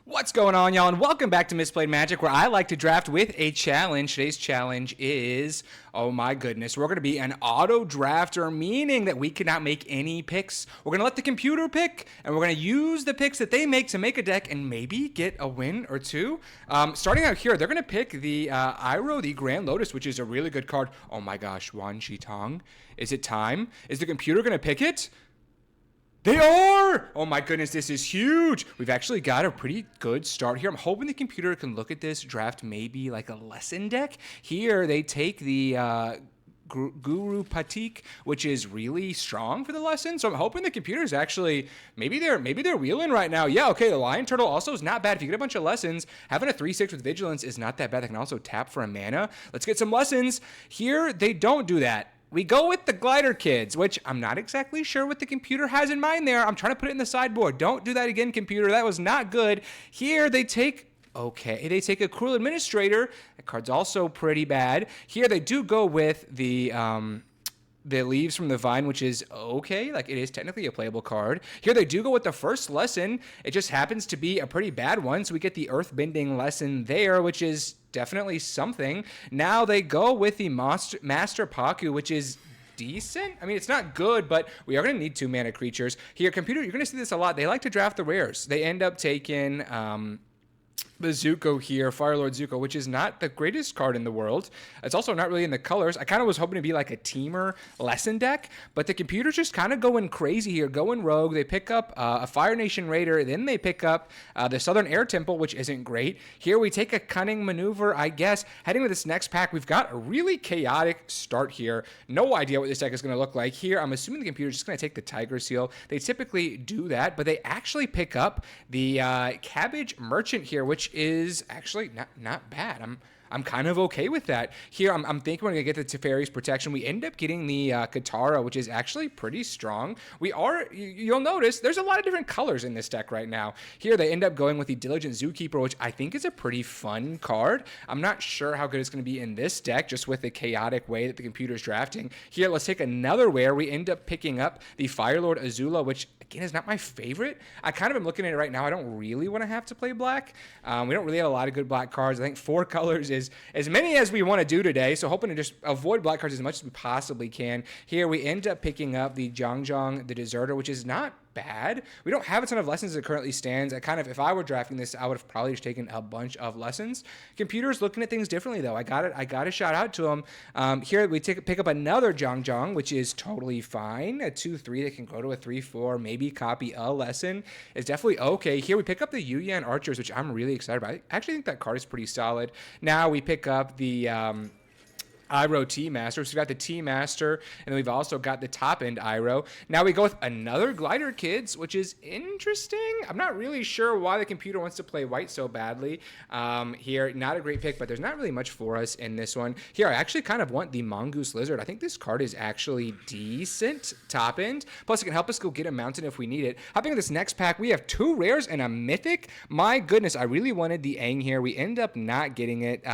What's going on, y'all, and welcome back to Misplayed Magic, where I like to draft with a challenge. Today's challenge is, oh my goodness, we're going to be an auto drafter, meaning that we cannot make any picks. We're going to let the computer pick, and we're going to use the picks that they make to make a deck and maybe get a win or two. Starting out here, they're going to pick the Iroh, the Grand Lotus, which is a really good card. Oh my gosh, Wan Shi Tong. Is it time? Is the computer going to pick it? They are! Oh my goodness, this is huge. We've actually got a pretty good start here. I'm hoping the computer can look at this draft maybe like a lesson deck. Here, they take the Guru Patik, which is really strong for the lesson. So I'm hoping the computer's actually, maybe they're wheeling right now. Yeah, okay, the Lion Turtle also is not bad. If you get a bunch of lessons, having a 3/6 with Vigilance is not that bad. They can also tap for a mana. Let's get some lessons. Here, they don't do that. We go with the Glider Kids, which I'm not exactly sure what the computer has in mind there. I'm trying to put it in the sideboard. Don't do that again, computer. That was not good. Here, they take a Cruel Administrator. That card's also pretty bad. Here, they do go with the Leaves from the Vine, which is okay. Like, it is technically a playable card. Here, they do go with the first lesson. It just happens to be a pretty bad one, so we get the Earthbending lesson there, which is definitely something. Now they go with the Master Paku, which is decent. I mean, it's not good, but we are going to need 2-mana creatures. Here, computer, you're going to see this a lot. They like to draft the rares. They end up taking the Zuko here, Firelord Zuko, which is not the greatest card in the world. It's also not really in the colors. I kind of was hoping to be like a teamer lesson deck, but the computer's just kind of going crazy here, going rogue. They pick up a Fire Nation Raider, then they pick up the Southern Air Temple, which isn't great. Here we take a Cunning Maneuver, I guess. Heading to this next pack, we've got a really chaotic start here. No idea what this deck is going to look like. Here, I'm assuming the computer's just going to take the Tiger Seal. They typically do that, but they actually pick up the Cabbage Merchant here, which is actually not bad. I'm kind of okay with that. Here, I'm thinking we're going to get the Teferi's Protection. We end up getting the Katara, which is actually pretty strong. You'll notice, there's a lot of different colors in this deck right now. Here, they end up going with the Diligent Zookeeper, which I think is a pretty fun card. I'm not sure how good it's going to be in this deck, just with the chaotic way that the computer's drafting. Here, let's take another rare. We end up picking up the Firelord Azula, which, again, is not my favorite. I kind of am looking at it right now. I don't really want to have to play black. We don't really have a lot of good black cards. I think 4 colors is as many as we want to do today, so hoping to just avoid black cards as much as we possibly can. Here we end up picking up the Zhang, the Deserter, which is not bad. We don't have a ton of lessons as it currently stands. If I were drafting this, I would have probably just taken a bunch of lessons. Computer's looking at things differently, though. I got to shout out to them. Here we pick up another Zhang, which is totally fine. A 2/3 that can go to a 3/4, maybe copy a lesson. Is definitely okay. Here we pick up the Yuyan Archers, which I'm really excited about. I actually think that card is pretty solid. Now we pick up the Iroh T-Master. So we've got the T-Master, and then we've also got the top-end Iroh. Now we go with another Glider Kids, which is interesting. I'm not really sure why the computer wants to play white so badly. Here, not a great pick, but there's not really much for us in this one. Here, I actually kind of want the Mongoose Lizard. I think this card is actually decent top-end. Plus, it can help us go get a mountain if we need it. Hopping in this next pack, we have 2 rares and a mythic. My goodness, I really wanted the Aang here. We end up not getting it.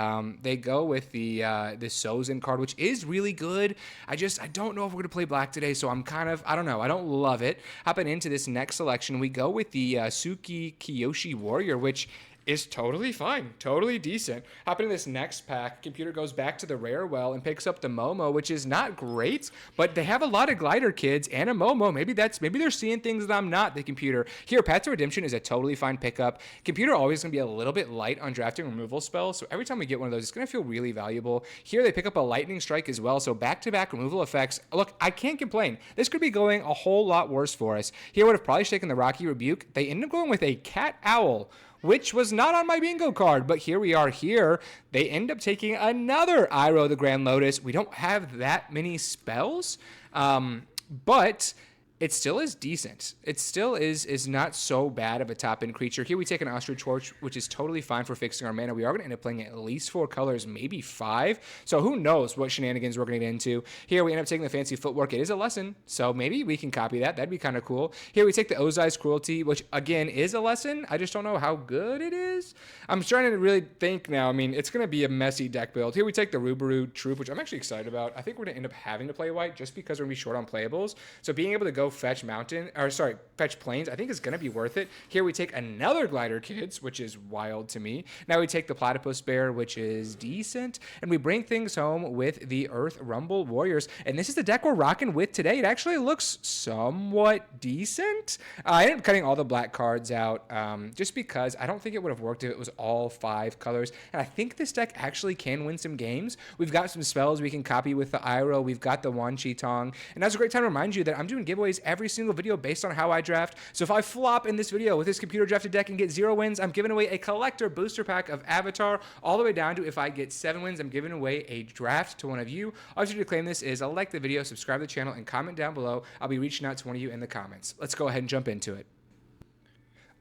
They go with the Sozin card, which is really good. I don't know if we're going to play black today, so I don't know. I don't love it. Hopping into this next selection, we go with the Suki Kiyoshi Warrior, which is totally fine, totally decent. Hopping in this next pack, computer goes back to the rare well and picks up the Momo, which is not great, but they have a lot of Glider Kids and a Momo. Maybe they're seeing things that I'm not, the computer. Here, Path to Redemption is a totally fine pickup. Computer always going to be a little bit light on drafting removal spells, so every time we get one of those, it's going to feel really valuable. Here, they pick up a Lightning Strike as well, so back-to-back removal effects. Look, I can't complain. This could be going a whole lot worse for us. Here, would have probably taken the Rocky Rebuke. They end up going with a Cat Owl, which was not on my bingo card, but here we are here. They end up taking another Iroh, the Grand Lotus. We don't have that many spells, but it still is decent. It still is not so bad of a top-end creature. Here we take an Ostrich Torch, which is totally fine for fixing our mana. We are going to end up playing at least 4 colors, maybe 5. So who knows what shenanigans we're going to get into. Here we end up taking the Fancy Footwork. It is a lesson, so maybe we can copy that. That'd be kind of cool. Here we take the Ozai's Cruelty, which again is a lesson. I just don't know how good it is. I'm trying to really think now. I mean, it's going to be a messy deck build. Here we take the Rubaru Troop, which I'm actually excited about. I think we're going to end up having to play white just because we're going to be short on playables. So being able to go fetch mountain, or sorry, fetch plains, I think is going to be worth it. Here we take another glider kids, which is wild to me. Now we take the platypus bear, which is decent, and we bring things home with the Earth Rumble Warriors. And this is the deck we're rocking with today. It actually looks somewhat decent. I ended up cutting all the black cards out just because I don't think it would have worked if it was all 5 colors. And I think this deck actually can win some games. We've got some spells we can copy with the Iroh. We've got the Wan Chi Tong. And that's a great time to remind you that I'm doing giveaways every single video based on how I draft. So if I flop in this video with this computer drafted deck and get 0 wins, I'm giving away a collector booster pack of Avatar, all the way down to if I get 7 wins, I'm giving away a draft to one of you. All you have to claim this is like the video, subscribe to the channel, and comment down below. I'll be reaching out to one of you in the comments. Let's go ahead and jump into it.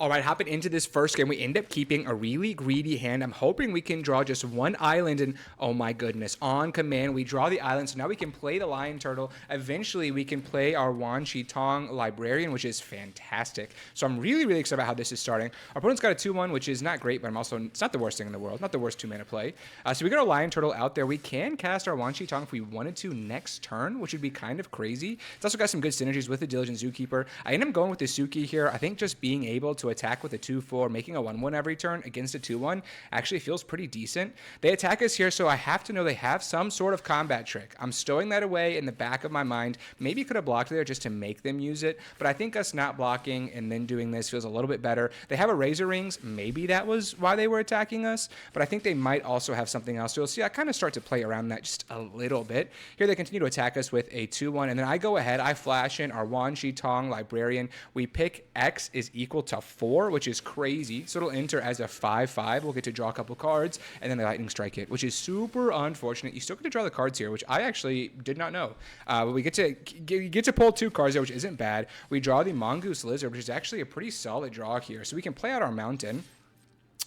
All right, hopping into this first game, we end up keeping a really greedy hand. I'm hoping we can draw just one island, and oh my goodness, on command, we draw the island, so now we can play the Lion Turtle. Eventually, we can play our Wan Chi Tong Librarian, which is fantastic. So I'm really, really excited about how this is starting. Our opponent's got a 2-1, which is not great, but it's not the worst thing in the world, not the worst 2-mana play. So we got our Lion Turtle out there. We can cast our Wan Chi Tong if we wanted to next turn, which would be kind of crazy. It's also got some good synergies with the Diligent Zookeeper. I end up going with the Suki here. I think just being able to attack with a 2/4, making a 1/1 every turn against a 2/1 actually feels pretty decent. They attack us here, so I have to know they have some sort of combat trick. I'm stowing that away in the back of my mind. Maybe could have blocked there just to make them use it, but I think us not blocking and then doing this feels a little bit better. They have a Razor Rings. Maybe that was why they were attacking us, but I think they might also have something else. So you'll see I kind of start to play around that just a little bit. Here they continue to attack us with a 2/1, and then I go ahead. I flash in our Wan Chi Tong Librarian. We pick X is equal to 4, which is crazy. So it'll enter as a 5/5. We'll get to draw a couple cards, and then the Lightning Strike it, which is super unfortunate. You still get to draw the cards here, which I actually did not know. But we get to pull 2 cards there, which isn't bad. We draw the Mongoose Lizard, which is actually a pretty solid draw here. So we can play out our Mountain.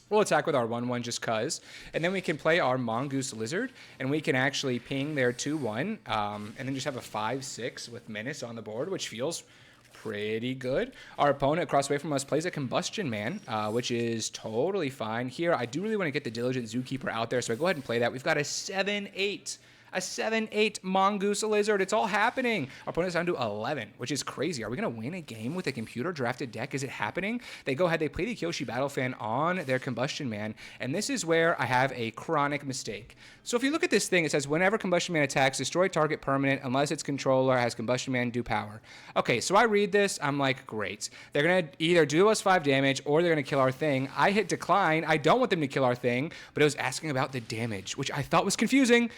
We'll attack with our 1/1 just cuz. And then we can play our Mongoose Lizard, and we can actually ping their 2/1, and then just have a 5/6 with Menace on the board, which feels pretty good. Our opponent across away from us plays a Combustion Man, which is totally fine. Here, I do really want to get the Diligent Zookeeper out there, so I go ahead and play that. We've got a 7/8. A 7/8 Mongoose Lizard. It's all happening. Our opponent's down to 11, which is crazy. Are we going to win a game with a computer drafted deck? Is it happening? They go ahead, they play the Kyoshi Battle Fan on their Combustion Man, and this is where I have a chronic mistake. So if you look at this thing, it says whenever Combustion Man attacks, destroy target permanent unless its controller has Combustion Man do power. Okay, so I read this, I'm like, great. They're going to either do us 5 damage or they're going to kill our thing. I hit decline. I don't want them to kill our thing, but it was asking about the damage, which I thought was confusing.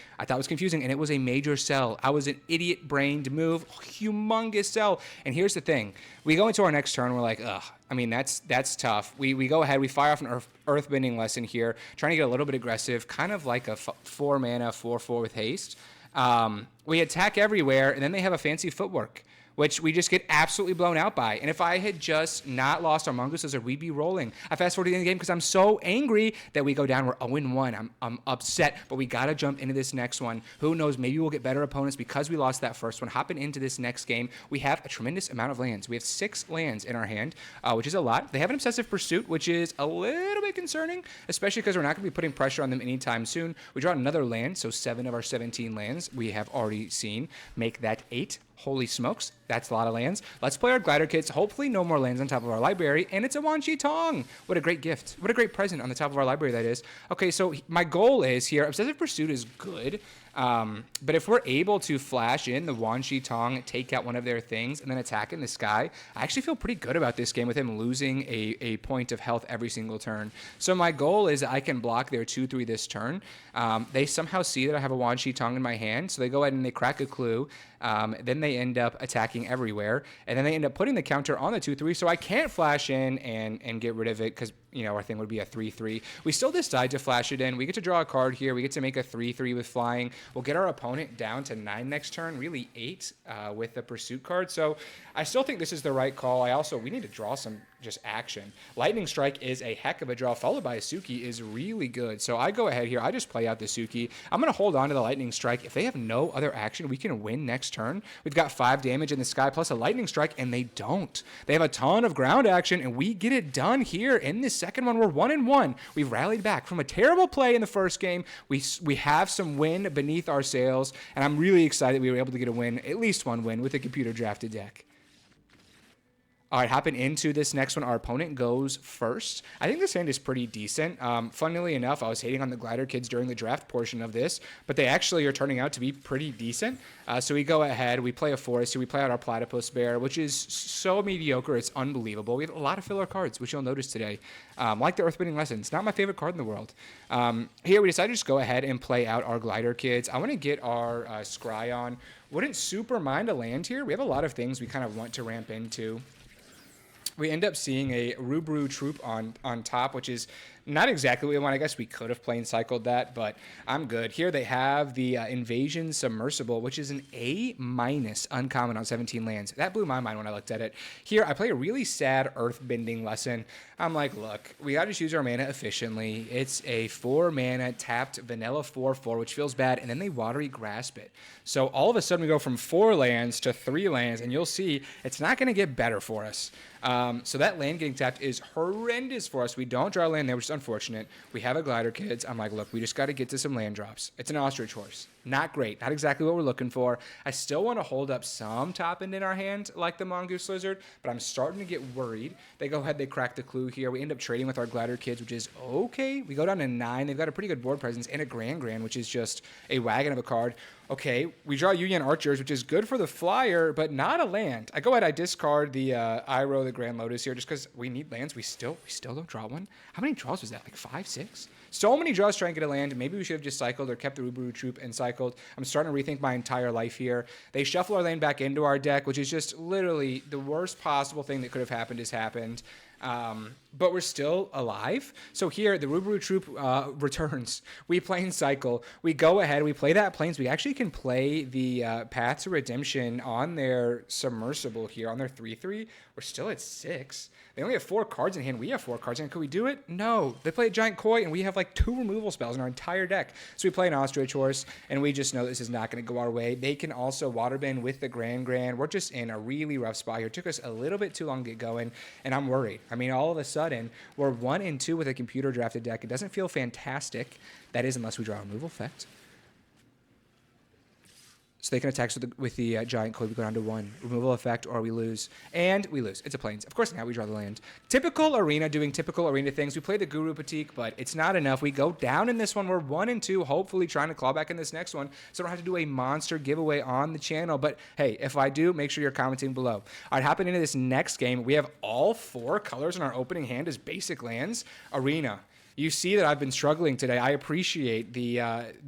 And it was a major sell. I was an idiot-brained move, humongous sell. And here's the thing. We go into our next turn, we're like, ugh. I mean, that's tough. We go ahead, we fire off an Earthbending Lesson here, trying to get a little bit aggressive, kind of like a 4-mana 4/4 with haste. We attack everywhere, and then they have a fancy footwork, which we just get absolutely blown out by. And if I had just not lost our Mongoose Lizard, we'd be rolling. I fast forward to the end of the game because I'm so angry that we go down. We're 0-1. I'm upset, but we got to jump into this next one. Who knows? Maybe we'll get better opponents because we lost that first one. Hopping into this next game, we have a tremendous amount of lands. We have 6 lands in our hand, which is a lot. They have an Obsessive Pursuit, which is a little bit concerning, especially because we're not going to be putting pressure on them anytime soon. We draw another land, so 7 of our 17 lands we have already seen. Make that 8. Holy smokes, that's a lot of lands. Let's play our Glider Kits. Hopefully no more lands on top of our library, and it's a Wan Chi Tong. What a great gift. What a great present on the top of our library that is. Okay, so my goal is here, Obsessive Pursuit is good, but if we're able to flash in the Wan Chi Tong, take out one of their things, and then attack in the sky, I actually feel pretty good about this game with him losing a point of health every single turn. So my goal is that I can block their 2/3 this turn. They somehow see that I have a Wan Chi Tong in my hand, so they go ahead and they crack a clue. Then they end up attacking everywhere, and then they end up putting the counter on the 2/3, so I can't flash in and get rid of it because, you know, our thing would be a 3/3. We still decide to flash it in. We get to draw a card here. We get to make a 3/3 with flying. We'll get our opponent down to 9 next turn, really 8 with the pursuit card. So I still think this is the right call. We need to draw some just action. Lightning Strike is a heck of a draw, followed by a Suki is really good. So I go ahead here. I just play out the Suki. I'm going to hold on to the Lightning Strike. If they have no other action, we can win next turn. We've got 5 damage in the sky plus a Lightning Strike, and they don't. They have a ton of ground action, and we get it done here in this second one. We're 1-1. We've rallied back from a terrible play in the first game. We have some win beneath our sails, and I'm really excited we were able to get a win, at least one win, with a computer drafted deck. All right, hopping into this next one, our opponent goes first. I think this hand is pretty decent. Funnily enough, I was hating on the glider kids during the draft portion of this, but they actually are turning out to be pretty decent. So we go ahead, we play a forest, so we play out our platypus bear, which is so mediocre, it's unbelievable. We have a lot of filler cards, which you'll notice today. Like the Earthbending Lesson, it's not my favorite card in the world. Here we decided to just go ahead and play out our glider kids. I want to get our scry on. Wouldn't super mind a land here. We have a lot of things we kind of want to ramp into. We end up seeing a Rubru Troop on top, which is not exactly what we want. I guess we could have plain cycled that, but I'm good. Here they have the Invasion Submersible, which is an A- uncommon on 17 lands. That blew my mind when I looked at it. Here, I play a really sad Earthbending Lesson. I'm like, look, we got to just use our mana efficiently. It's a 4-mana tapped vanilla 4/4, which feels bad, and then they Watery Grasp it. So all of a sudden we go from 4 lands to 3 lands, and you'll see it's not going to get better for us. So that land getting tapped is horrendous for us. We don't draw land there, which is unfortunate. We have a glider kids. I'm like, look, we just got to get to some land drops. It's an ostrich horse. Not great. Not exactly what we're looking for. I still want to hold up some top end in our hand like the Mongoose Lizard, but I'm starting to get worried. They go ahead, they crack the clue here. We end up trading with our glider kids, which is okay. We go down to 9. They've got a pretty good board presence and a Grand, which is just a wagon of a card. Okay, we draw Yuyan Archers, which is good for the flyer, but not a land. I go ahead, I discard the Iroh, the Grand Lotus here, just because we need lands. We still don't draw one. How many draws was that? Like 5, 6? So many draws trying to get a land. Maybe we should have just cycled or kept the Ruburu Troop and cycled. I'm starting to rethink my entire life here. They shuffle our land back into our deck, which is just literally the worst possible thing that could have happened has happened. But we're still alive. So here, the Ruburu Troop returns. We plain cycle. We go ahead. We play that plains. We actually can play the Path to Redemption on their Submersible here, on their 3/3. We're still at 6. They only have 4 cards in hand. We have 4 cards in hand. Could we do it? No. They play a Giant Koi, and we have like 2 removal spells in our entire deck. So we play an Ostrich Horse, and we just know this is not going to go our way. They can also Waterbend with the Grand. We're just in a really rough spot here. It took us a little bit too long to get going, and I'm worried. I mean, all of a sudden, we're 1-2 with a computer drafted deck. It doesn't feel fantastic. That is, unless we draw a removal effect. So they can attack with the Giant Koi. We go down to 1. Removal effect, or we lose. And we lose. It's a plains. Of course, now we draw the land. Typical arena, doing typical arena things. We play the Guru Patik, but it's not enough. We go down in this one. We're 1-2, hopefully trying to claw back in this next one, so I don't have to do a monster giveaway on the channel. But hey, if I do, make sure you're commenting below. All right, hopping into this next game, we have all 4 colors in our opening hand as basic lands. Arena. You see that I've been struggling today. I appreciate the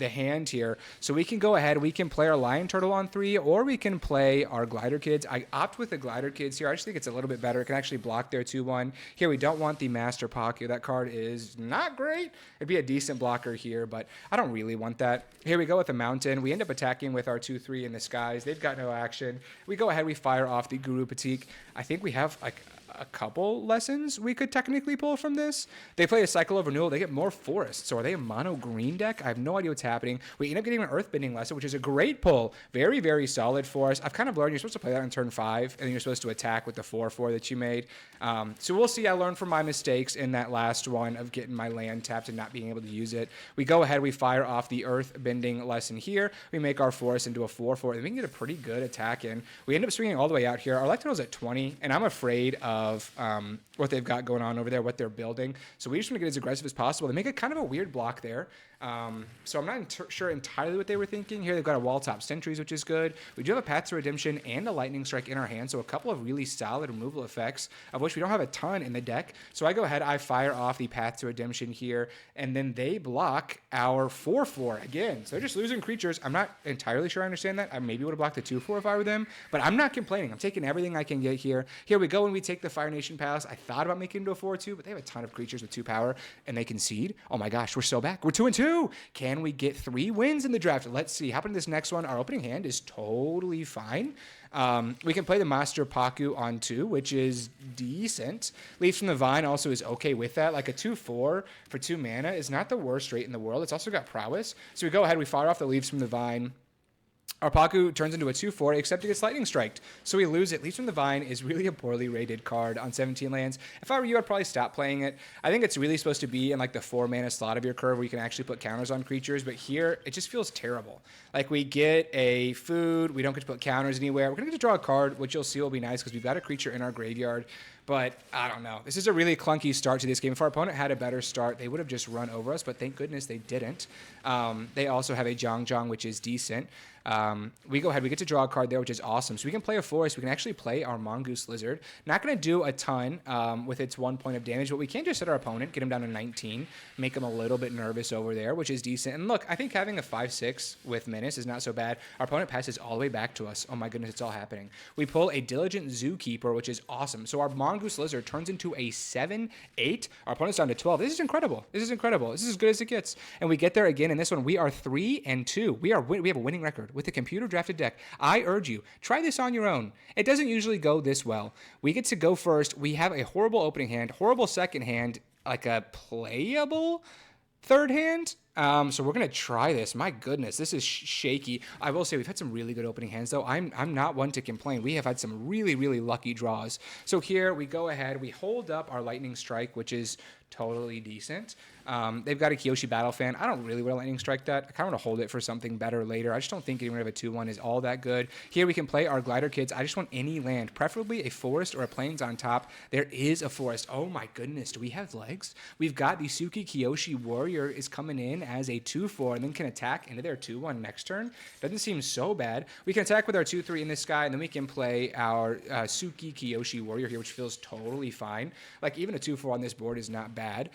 hand here. So we can go ahead. We can play our Lion Turtle on 3, or we can play our Glider Kids. I opt with the Glider Kids here. I just think it's a little bit better. It can actually block their 2/1. Here, we don't want the Master Pocket. That card is not great. It'd be a decent blocker here, but I don't really want that. Here we go with the Mountain. We end up attacking with our 2/3 in the skies. They've got no action. We go ahead. We fire off the Guru Patik. I think we have like a couple lessons we could technically pull from this. They play a Cycle of Renewal. They get more forests. So are they a mono green deck? I have no idea what's happening. We end up getting an Earthbending lesson, which is a great pull. Very, very solid for us. I've kind of learned you're supposed to play that on turn 5, and then you're supposed to attack with the 4/4 that you made. So we'll see. I learned from my mistakes in that last one of getting my land tapped and not being able to use it. We go ahead. We fire off the Earthbending lesson here. We make our forest into a 4/4, and we can get a pretty good attack in. We end up swinging all the way out here. Our Electro's at 20, and I'm afraid of what they've got going on over there, what they're building. So we just want to get as aggressive as possible. They make it kind of a weird block there. So I'm not sure entirely what they were thinking. Here they've got a Wall Top Sentries, which is good. We do have a Path to Redemption and a Lightning Strike in our hand, so a couple of really solid removal effects, of which we don't have a ton in the deck. So I go ahead, I fire off the Path to Redemption here, and then they block our 4/4 again. So they're just losing creatures. I'm not entirely sure I understand that. I maybe would have blocked the 2/4 if I were them, but I'm not complaining. I'm taking everything I can get here. Here we go, and we take the Fire Nation Palace. I thought about making it into a 4/2, but they have a ton of creatures with 2 power, and they concede. Oh my gosh, we're so back. We're 2-2. Can we get 3 wins in the draft? Let's see. Happening this next one, our opening hand is totally fine. We can play the Master Paku on 2, which is decent. Leaves from the Vine also is okay with that. Like a 2/4 for 2 mana is not the worst rate in the world. It's also got prowess. So we go ahead, we fire off the Leaves from the Vine. Our Paku turns into a 2/4, except it gets lightning striked. So we lose it. Leaves from the Vine is really a poorly rated card on 17 lands. If I were you, I'd probably stop playing it. I think it's really supposed to be in like the 4-mana slot of your curve where you can actually put counters on creatures, but here it just feels terrible. Like we get a food, we don't get to put counters anywhere. We're going to get to draw a card, which you'll see will be nice because we've got a creature in our graveyard. But I don't know. This is a really clunky start to this game. If our opponent had a better start, they would have just run over us, but thank goodness they didn't. They also have a Zhang, which is decent. We go ahead, we get to draw a card there, which is awesome. So we can play a forest, we can actually play our Mongoose Lizard. Not going to do a ton with its 1 point of damage, but we can just hit our opponent, get him down to 19, make him a little bit nervous over there, which is decent. And look, I think having a 5/6 with Menace is not so bad. Our opponent passes all the way back to us. Oh my goodness, it's all happening. We pull a Diligent Zookeeper, which is awesome. So our Mongoose Lizard turns into a 7/8. Our opponent's down to 12. This is incredible. This is incredible. This is as good as it gets. And we get there again in this one. We are 3-2. We have a winning record with a computer drafted deck. I urge you, try this on your own. It doesn't usually go this well. We get to go first. We have a horrible opening hand, horrible second hand, like a playable third hand. So we're going to try this. My goodness, this is shaky. I will say we've had some really good opening hands, though. I'm not one to complain. We have had some really, really lucky draws. So here we go ahead. We hold up our Lightning Strike, which is totally decent. They've got a Kyoshi Battle Fan. I don't really want to Lightning Strike that. I kind of want to hold it for something better later. I just don't think getting rid of a 2/1 is all that good. Here we can play our Glider Kids. I just want any land, preferably a forest or a plains on top. There is a forest. Oh my goodness, do we have legs? We've got the Suki Kyoshi Warrior is coming in as a 2/4 and then can attack into their 2/1 next turn. Doesn't seem so bad. We can attack with our 2/3 in this guy, and then we can play our Suki Kyoshi Warrior here, which feels totally fine. Like even a 2/4 on this board is not bad.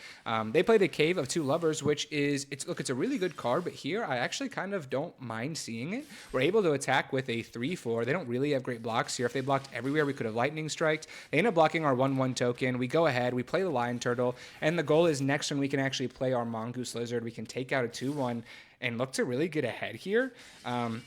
They play the Cave of Two Lovers, which is, it's a really good card, but here I actually kind of don't mind seeing it. We're able to attack with a 3/4. They don't really have great blocks here. If they blocked everywhere, we could have Lightning Striked. They end up blocking our 1/1 token. We go ahead, we play the Lion Turtle, and the goal is next turn we can actually play our Mongoose Lizard. We can take out a 2/1 and look to really get ahead here.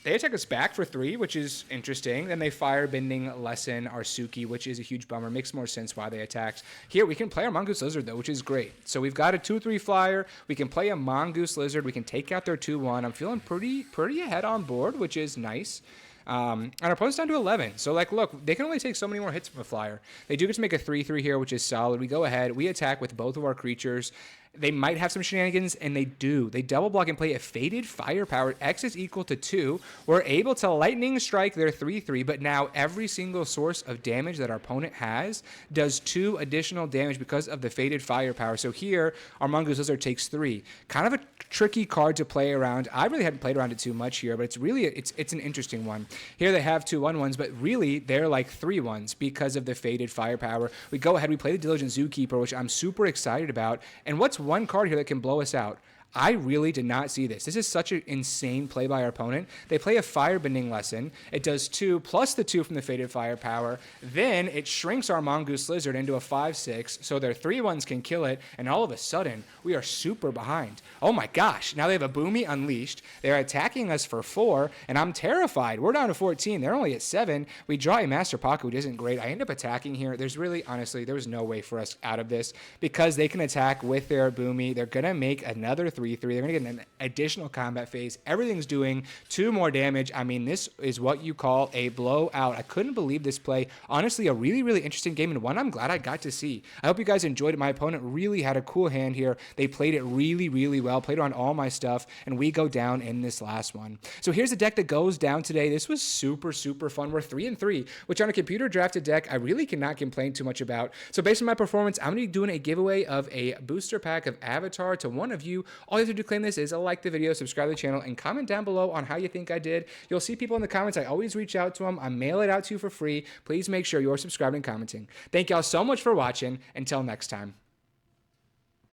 They attack us back for 3, which is interesting. Then they Firebending Lesson our Suki, which is a huge bummer. Makes more sense why they attacked. Here we can play our Mongoose Lizard, though, which is great. So we've got a 2/3 flyer. We can play a Mongoose Lizard. We can take out their 2/1. I'm feeling pretty ahead on board, which is nice. And our opponent's down to 11. So, like, look, they can only take so many more hits from a flyer. They do get to make a 3/3 here, which is solid. We go ahead. We attack with both of our creatures. They might have some shenanigans, and they do. They double block and play a Fated Firepower. X is equal to 2. We're able to Lightning Strike their 3/3, but now every single source of damage that our opponent has does 2 additional damage because of the Fated Firepower. So here, our Mongoose Lizard takes 3. Kind of a tricky card to play around. I really hadn't played around it too much here, but it's really, it's an interesting one. Here they have 2/1/1s, but really they're like 3/1s because of the Fated Firepower. We go ahead, we play the Diligent Zookeeper, which I'm super excited about. And what's one card here that can blow us out? I really did not see this. This is such an insane play by our opponent. They play a Firebending Lesson. It does 2 plus the 2 from the Fated Firepower. Then it shrinks our Mongoose Lizard into a 5/6, so their 3/1s can kill it, and all of a sudden, we are super behind. Oh my gosh, now they have a Boomy Unleashed. They're attacking us for 4, and I'm terrified. We're down to 14. They're only at 7. We draw a Master Pocket, which isn't great. I end up attacking here. There's really, honestly, there was no way for us out of this because they can attack with their Boomy. They're going to make another 3/3. They're going to get an additional combat phase. Everything's doing 2 more damage. I mean, this is what you call a blowout. I couldn't believe this play. Honestly, a really, really interesting game, and one I'm glad I got to see. I hope you guys enjoyed it. My opponent really had a cool hand here. They played it really, really well, played around all my stuff, and we go down in this last one. So here's the deck that goes down today. This was super, super fun. We're 3-3, which on a computer drafted deck, I really cannot complain too much about. So based on my performance, I'm going to be doing a giveaway of a booster pack of Avatar to one of you. All you have to do to claim this is like the video, subscribe to the channel, and comment down below on how you think I did. You'll see people in the comments. I always reach out to them. I mail it out to you for free. Please make sure you're subscribed and commenting. Thank y'all so much for watching. Until next time.